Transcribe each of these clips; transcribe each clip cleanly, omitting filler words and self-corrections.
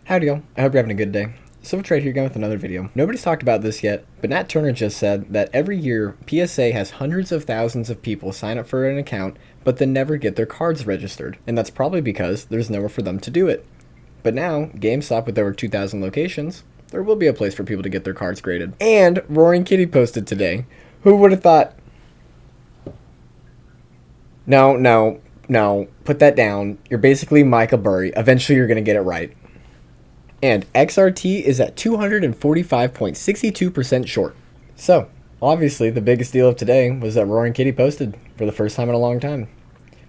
Howdy y'all, I hope you're having a good day. Silvertrade here again with another video. Nobody's talked about this yet, but Nat Turner just said that every year PSA has hundreds of thousands of people sign up for an account but then never get their cards registered, and that's probably because there's nowhere for them to do it. But now, GameStop with over 2,000 locations, there will be a place for people to get their cards graded. And Roaring Kitty posted today. Who would have thought? No, put that down. You're basically Michael Burry. Eventually you're going to get it right. And XRT is at 245.62% short. So, obviously, the biggest deal of today was that Roaring Kitty posted for the first time in a long time.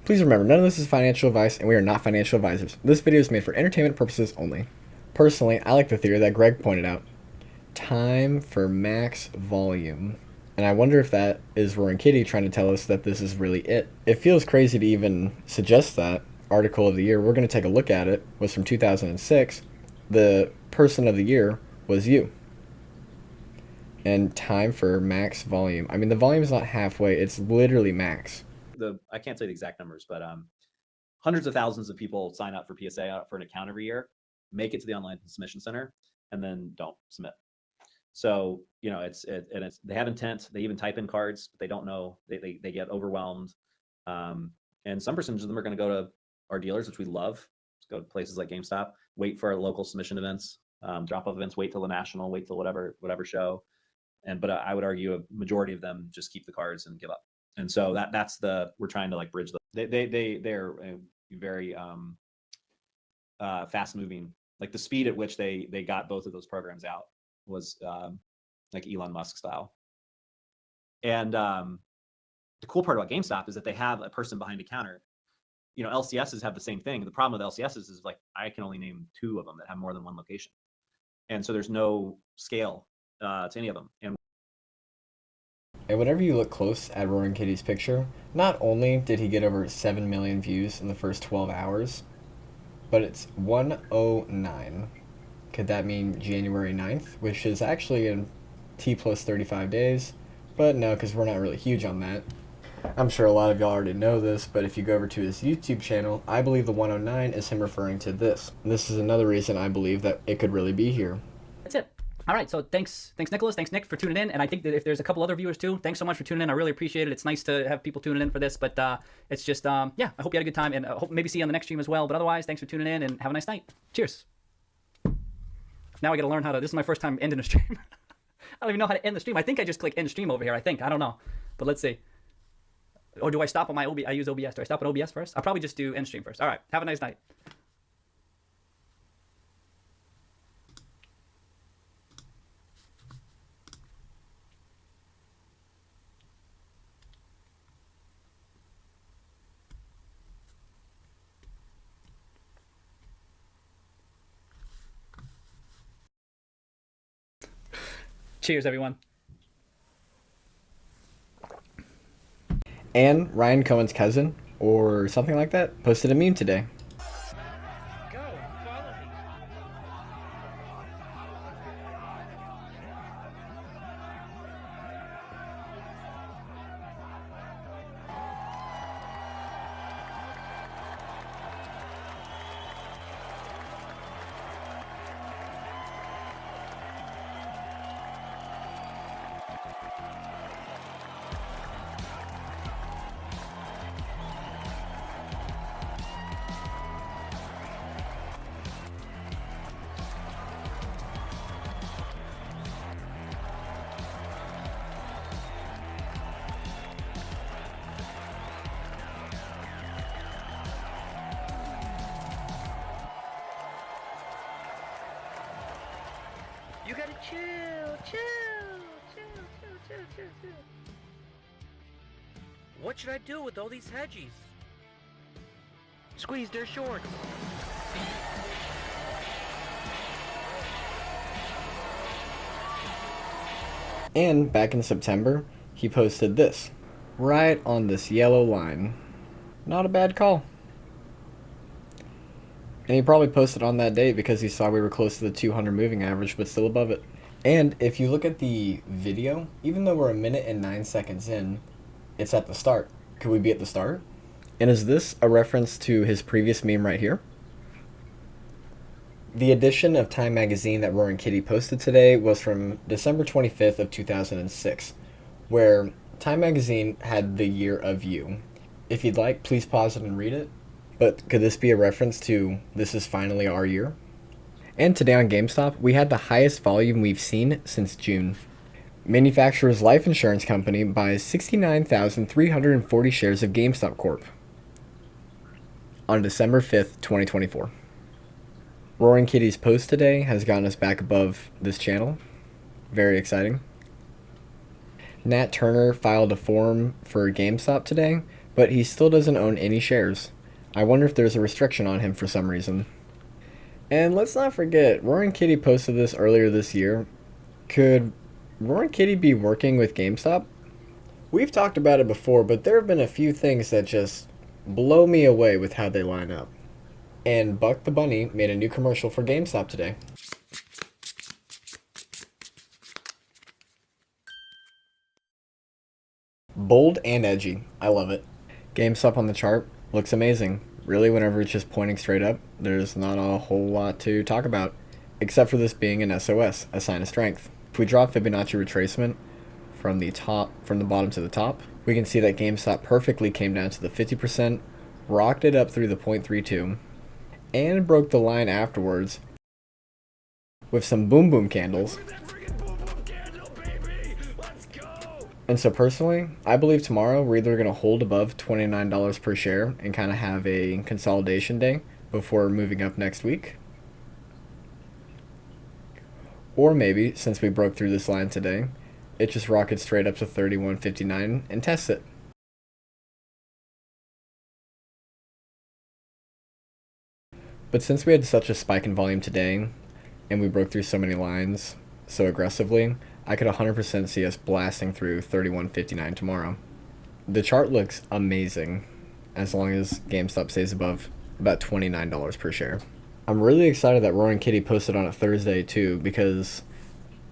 Please remember, none of this is financial advice, and we are not financial advisors. This video is made for entertainment purposes only. Personally, I like the theory that Greg pointed out. Time for max volume. And I wonder if that is Roaring Kitty trying to tell us that this is really it. It feels crazy to even suggest that. Article of the year, we're going to take a look at it, was from 2006. The person of the year was you. And time for max volume. I mean, the volume is not halfway, it's literally max. I can't say the exact numbers, but hundreds of thousands of people sign up for PSA for an account every year, make it to the online submission center, and then don't submit. So, you know, they have intent. They even type in cards, but they don't know. They get overwhelmed. And some percentage of them are going to go to our dealers, which we love. Let's go to places like GameStop, wait for our local submission events, drop-off events, wait till the national, wait till whatever show. But I would argue a majority of them just keep the cards and give up. And so we're trying to like bridge they're very fast moving. Like the speed at which they got both of those programs out was like Elon Musk style. And the cool part about GameStop is that they have a person behind a counter. You know, LCSs have the same thing. The problem with LCSs is like I can only name 2 of them that have more than 1 location, and so there's no scale to any of them. And whenever you look close at Roaring Kitty's picture, not only did he get over 7 million views in the first 12 hours, but it's 109. Could that mean January 9th, which is actually in T plus 35 days? But no, because we're not really huge on that. I'm sure a lot of y'all already know this, but if you go over to his YouTube channel, I believe the 109 is him referring to this. This is another reason I believe that it could really be here. That's it. All right, so thanks Nicholas, thanks Nick for tuning in, and I think that if there's a couple other viewers too, thanks so much for tuning in. I really appreciate it. It's nice to have people tuning in for this, but it's just yeah, I hope you had a good time, and I hope maybe see you on the next stream as well. But otherwise, thanks for tuning in, and have a nice night. Cheers. Now I got to learn how to. This is my first time ending a stream. I don't even know how to end the stream. I think I just click end stream over here. I don't know, but let's see. Or do I stop on my OBS? I use OBS. Do I stop on OBS first? I'll probably just do end stream first. All right. Have a nice night. Cheers, everyone. And Ryan Cohen's cousin, or something like that, posted a meme today. Go, follow me. You gotta chill. What should I do with all these hedgies? Squeeze their shorts. And back in September, he posted this, right on this yellow line. Not a bad call. And he probably posted on that date because he saw we were close to the 200 moving average, but still above it. And if you look at the video, even though we're 1:09 in, it's at the start. Could we be at the start? And is this a reference to his previous meme right here? The edition of Time magazine that Roaring Kitty posted today was from December 25th of 2006, where Time magazine had the year of you. If you'd like, please pause it and read it. But could this be a reference to this is finally our year? And today on GameStop, we had the highest volume we've seen since June. Manufacturer's Life Insurance Company buys 69,340 shares of GameStop Corp. on December 5th, 2024. Roaring Kitty's post today has gotten us back above this channel. Very exciting. Nat Turner filed a form for GameStop today, but he still doesn't own any shares. I wonder if there's a restriction on him for some reason. And let's not forget, Roaring Kitty posted this earlier this year. Could Roaring Kitty be working with GameStop? We've talked about it before, but there have been a few things that just blow me away with how they line up. And Buck the Bunny made a new commercial for GameStop today. Bold and edgy. I love it. GameStop on the chart looks amazing. Really, whenever it's just pointing straight up, there's not a whole lot to talk about, except for this being an SOS, a sign of strength. If we draw Fibonacci retracement from the bottom to the top, we can see that GameStop perfectly came down to the 50%, rocked it up through the 0.32, and broke the line afterwards with some boom boom candles. And so personally, I believe tomorrow we're either going to hold above $29 per share and kind of have a consolidation day before moving up next week. Or maybe, since we broke through this line today, it just rockets straight up to $31.59 and tests it. But since we had such a spike in volume today, and we broke through so many lines so aggressively, I could 100% see us blasting through $31.59 tomorrow. The chart looks amazing, as long as GameStop stays above about $29 per share. I'm really excited that Roaring Kitty posted on a Thursday too, because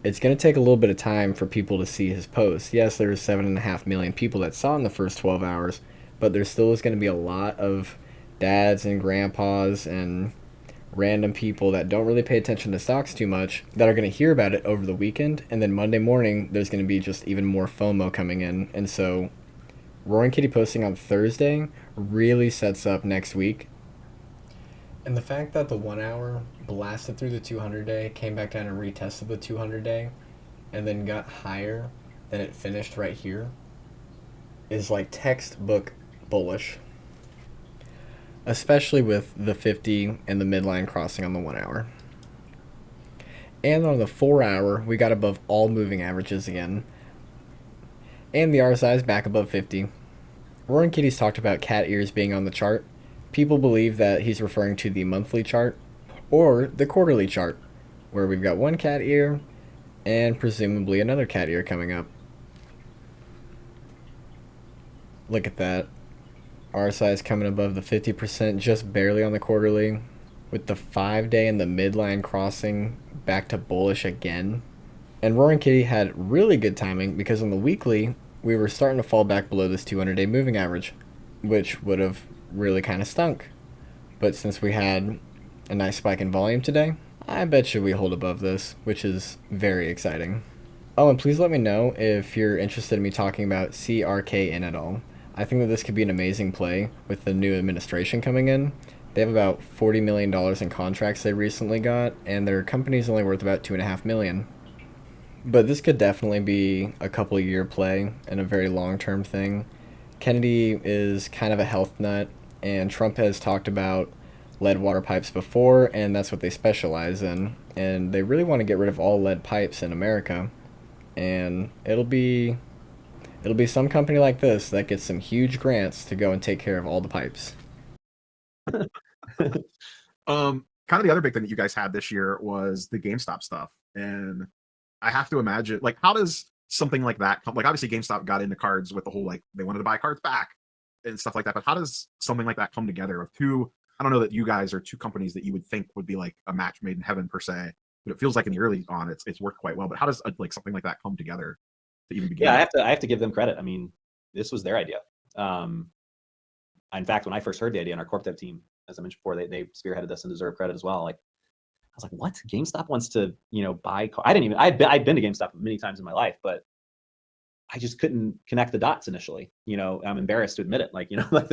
it's going to take a little bit of time for people to see his post. Yes, there's 7.5 million people that saw in the first 12 hours, but there still is going to be a lot of dads and grandpas and random people that don't really pay attention to stocks too much that are going to hear about it over the weekend, and then Monday morning there's going to be just even more FOMO coming in. And so Roaring Kitty posting on Thursday really sets up next week. And the fact that the 1 hour blasted through the 200 day, came back down and retested the 200 day, and then got higher than it finished right here is like textbook bullish. Especially with the 50 and the midline crossing on the 1 hour. And on the 4 hour, we got above all moving averages again. And the RSI is back above 50. Roaring Kitty's talked about cat ears being on the chart. People believe that he's referring to the monthly chart or the quarterly chart, where we've got one cat ear and presumably another cat ear coming up. Look at that. RSI is coming above the 50%, just barely on the quarterly, with the 5 day and the midline crossing back to bullish again. And Roaring Kitty had really good timing, because on the weekly, we were starting to fall back below this 200 day moving average, which would have really kind of stunk. But since we had a nice spike in volume today, I bet you we hold above this, which is very exciting. Oh, and please let me know if you're interested in me talking about CRKN at all. I think that this could be an amazing play with the new administration coming in. They have about $40 million in contracts they recently got, and their company's only worth about $2.5 million. But this could definitely be a couple year play and a very long-term thing. Kennedy is kind of a health nut, and Trump has talked about lead water pipes before, and that's what they specialize in. And they really want to get rid of all lead pipes in America. And it'll be some company like this that gets some huge grants to go and take care of all the pipes. Kind of the other big thing that you guys had this year was the GameStop stuff. And I have to imagine, like, how does something like that come? Like, obviously GameStop got into cards with the whole, like, they wanted to buy cards back and stuff like that. But how does something like that come together of two? I don't know that you guys are two companies that you would think would be like a match made in heaven per se, but it feels like in the early on it's worked quite well. But how does like something like that come together to even begin? Yeah, I have to give them credit. I mean, this was their idea. In fact, when I first heard the idea on our corp dev team, as I mentioned before, they spearheaded this and deserve credit as well. Like, was like, what? GameStop wants to, buy I didn't even, I'd been to GameStop many times in my life, but I just couldn't connect the dots initially. I'm embarrassed to admit it. Like, like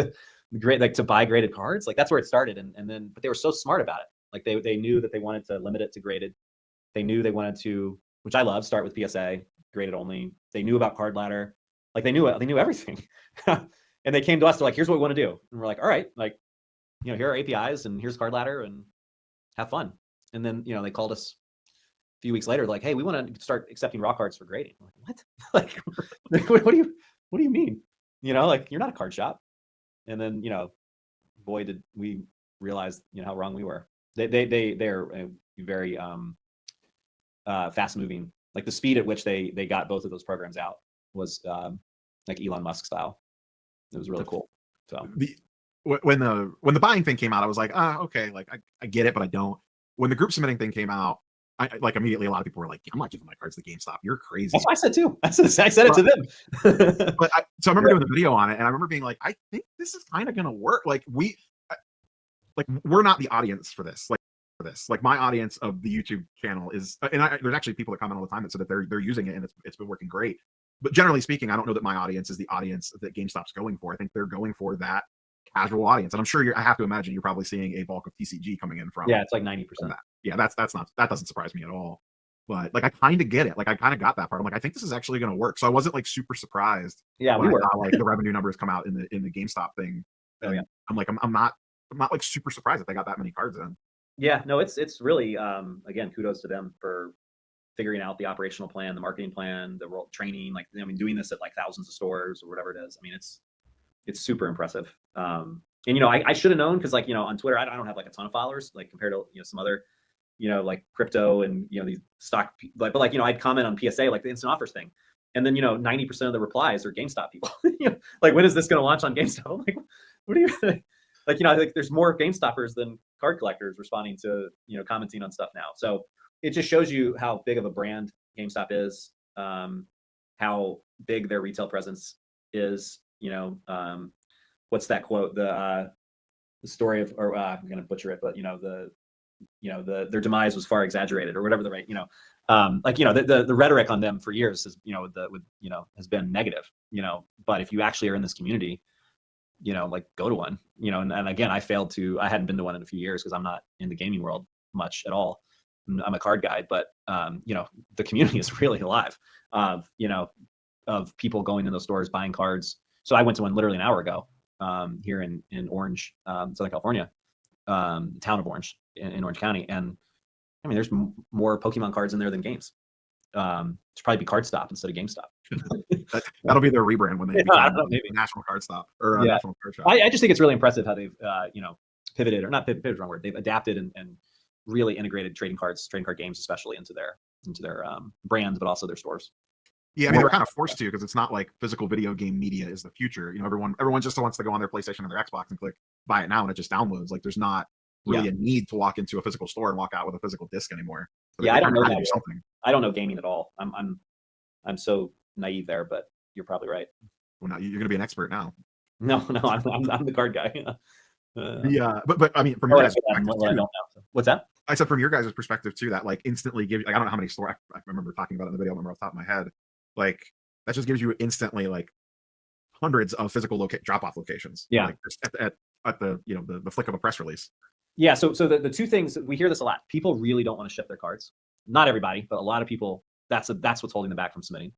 like to buy graded cards, like that's where it started. And then, but they were so smart about it. Like they knew that they wanted to limit it to graded. They knew they wanted to, which I love, start with PSA, graded only. They knew about card ladder. Like they knew everything. And they came to us, they're like, here's what we want to do. And we're like, all right, like, here are APIs and here's card ladder and have fun. And then, they called us a few weeks later, like, hey, we want to start accepting raw cards for grading. I'm like, what? Like, what do you mean? Like, you're not a card shop. And then, boy, did we realize, how wrong we were. They're very fast moving. Like the speed at which they got both of those programs out was like Elon Musk style. It was really cool. So when the buying thing came out, I was like, okay, like I get it, but I don't. When the group submitting thing came out, I like immediately a lot of people were like, I'm not giving my cards to GameStop. You're crazy. That's what I said too. I said it to them. So I remember doing the video on it, and I remember being like, I think this is kind of gonna work. Like we're not the audience for this. Like my audience of the YouTube channel is, and there's actually people that comment all the time that said that they're using it and it's been working great. But generally speaking, I don't know that my audience is the audience that GameStop's going for. I think they're going for that casual audience, and I'm sure I have to imagine you're probably seeing a bulk of TCG coming in from. Yeah, it's like 90%. That. Yeah, that doesn't surprise me at all. But like I kind of get it. Like I kind of got that part. I'm like, I think this is actually going to work. So I wasn't like super surprised. Yeah, when I saw, like the revenue numbers come out in the GameStop thing. Oh yeah. I'm like, I'm not like super surprised that they got that many cards in. Yeah, no, it's really again, kudos to them for figuring out the operational plan, the marketing plan, the role training. Like, doing this at like thousands of stores or whatever it is. I mean, it's super impressive. And I should have known because like on Twitter, I don't have like a ton of followers like compared to some other like crypto and these stock but like I'd comment on PSA like the instant offers thing, and then 90% of the replies are GameStop people. Like, when is this going to launch on GameStop? I'm like, what do you like? I think there's more GameStoppers than card collectors responding to commenting on stuff now. So it just shows you how big of a brand GameStop is, how big their retail presence is. What's that quote? The story of, or I'm going to butcher it, but their demise was far exaggerated, or whatever the right, the rhetoric on them for years has, has been negative, but if you actually are in this community, like go to one, and again, I hadn't been to one in a few years because I'm not in the gaming world much at all. I'm a card guy, but the community is really alive of people going in those stores, buying cards. So I went to one literally an hour ago here in Orange, Southern California, town of Orange in Orange County. And I mean, there's more Pokemon cards in there than games. It should probably be Card Stop instead of GameStop. That'll be their rebrand when they become maybe National Card Stop or National Card Shop. I just think it's really impressive how they've pivoted, or not pivoted, wrong word. They've adapted and really integrated trading card games, especially into their brands, but also their stores. Yeah, I mean, they're kind of forced to, because it's not like physical video game media is the future. Everyone just wants to go on their PlayStation or their Xbox and click buy it now, and it just downloads. Like, there's not really a need to walk into a physical store and walk out with a physical disc anymore. So I don't know that. I don't know gaming at all. I'm so naive there, but you're probably right. Well, now you're going to be an expert now. No, I'm the card guy. Yeah, but I mean, from your guys' perspective, I don't know. What's that? I said from your guys' perspective too, that like instantly give. Like, I don't know how many stores. I remember talking about it in the video. I remember off the top of my head. Like, that just gives you instantly like hundreds of physical drop-off locations. Yeah, like at the the flick of a press release. Yeah. So the two things, we hear this a lot. People really don't want to ship their cards. Not everybody, but a lot of people. That's what's holding them back from submitting.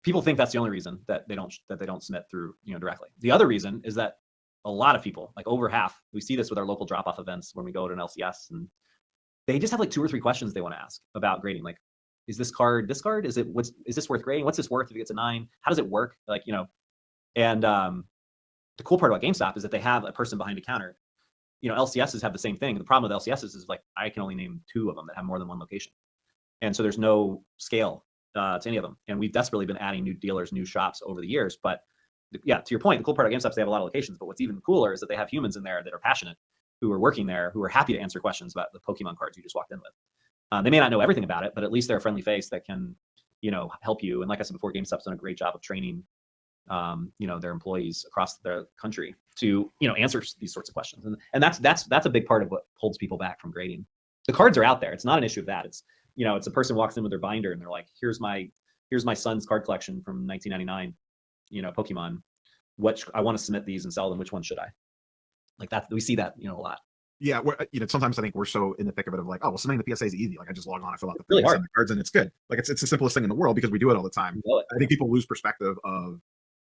People think that's the only reason that they don't submit through directly. The other reason is that a lot of people, like over half, we see this with our local drop-off events when we go to an LCS, and they just have like 2 or 3 questions they want to ask about grading. Like, is this card? Is this worth grading? What's this worth if it gets a 9? How does it work? Like, and the cool part about GameStop is that they have a person behind a counter. LCSs have the same thing. The problem with LCSs is like, I can only name 2 of them that have more than 1 location. And so there's no scale to any of them. And we've desperately been adding new dealers, new shops over the years. But yeah, to your point, the cool part of GameStop is they have a lot of locations, but what's even cooler is that they have humans in there that are passionate, who are working there, who are happy to answer questions about the Pokemon cards you just walked in with. They may not know everything about it, but at least they're a friendly face that can, help you. And like I said before, GameStop's done a great job of training, their employees across the country to, answer these sorts of questions. And that's a big part of what holds people back from grading. The cards are out there. It's not an issue of that. It's, you know, it's a person walks in with their binder and they're like, here's my son's card collection from 1999, you know, Pokemon. I want to submit these and sell them. Which one should I? Like that, we see that, you know, a lot. Yeah, you know, sometimes I think we're so in the thick of it of like, oh, well, submitting the PSA is easy. Like I just log on, I fill out the Really PSA hard. and the cards, and it's good. Like it's the simplest thing in the world because we do it all the time. I think people lose perspective of,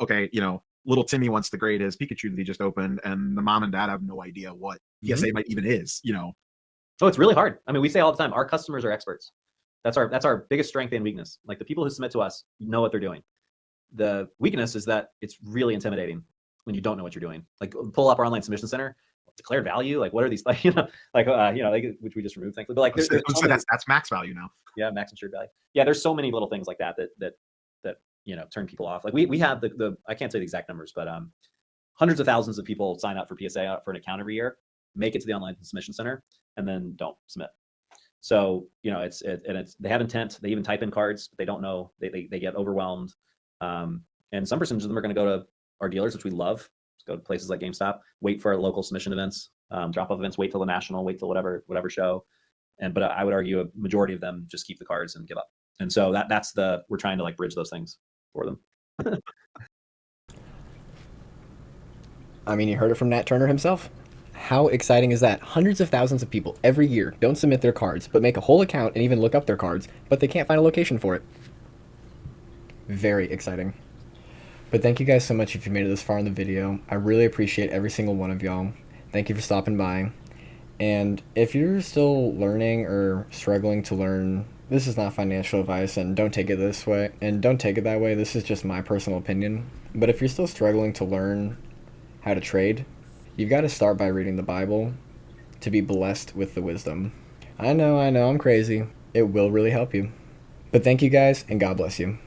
okay, you know, little Timmy wants to grade his Pikachu that he just opened, and the mom and dad have no idea what PSA might even is. You know, Oh, it's really hard. I mean, we say all the time, our customers are experts. That's our biggest strength and weakness. Like the people who submit to us know what they're doing. The weakness is that it's really intimidating when you don't know what you're doing. Like pull up our online submission center, declared value. Like what are these? Like you know, which we just removed, thankfully. But like that's max value now. Yeah, max insured value. Yeah, there's so many little things like that you know turn people off. Like we have the I can't say the exact numbers, but hundreds of thousands of people sign up for PSA for an account every year, make it to the online submission center, and then don't submit. So you know it's they have intent. They even type in cards, but they don't know. They get overwhelmed. And some percentage of them are going to go to our dealers, which we love. Just go to places like GameStop, wait for our local submission events, drop-off events, wait till the national, wait till whatever show. But I would argue a majority of them just keep the cards and give up. And so that's we're trying to like bridge those things for them. I mean, you heard it from Nat Turner himself. How exciting is that? Hundreds of thousands of people every year don't submit their cards, but make a whole account and even look up their cards, but they can't find a location for it. Very exciting. But thank you guys so much if you made it this far in the video. I really appreciate every single one of y'all. Thank you for stopping by. And if you're still learning or struggling to learn, this is not financial advice, and don't take it this way, and don't take it that way. This is just my personal opinion. But if you're still struggling to learn how to trade, you've got to start by reading the Bible to be blessed with the wisdom. I know, I'm crazy. It will really help you. But thank you guys, and God bless you.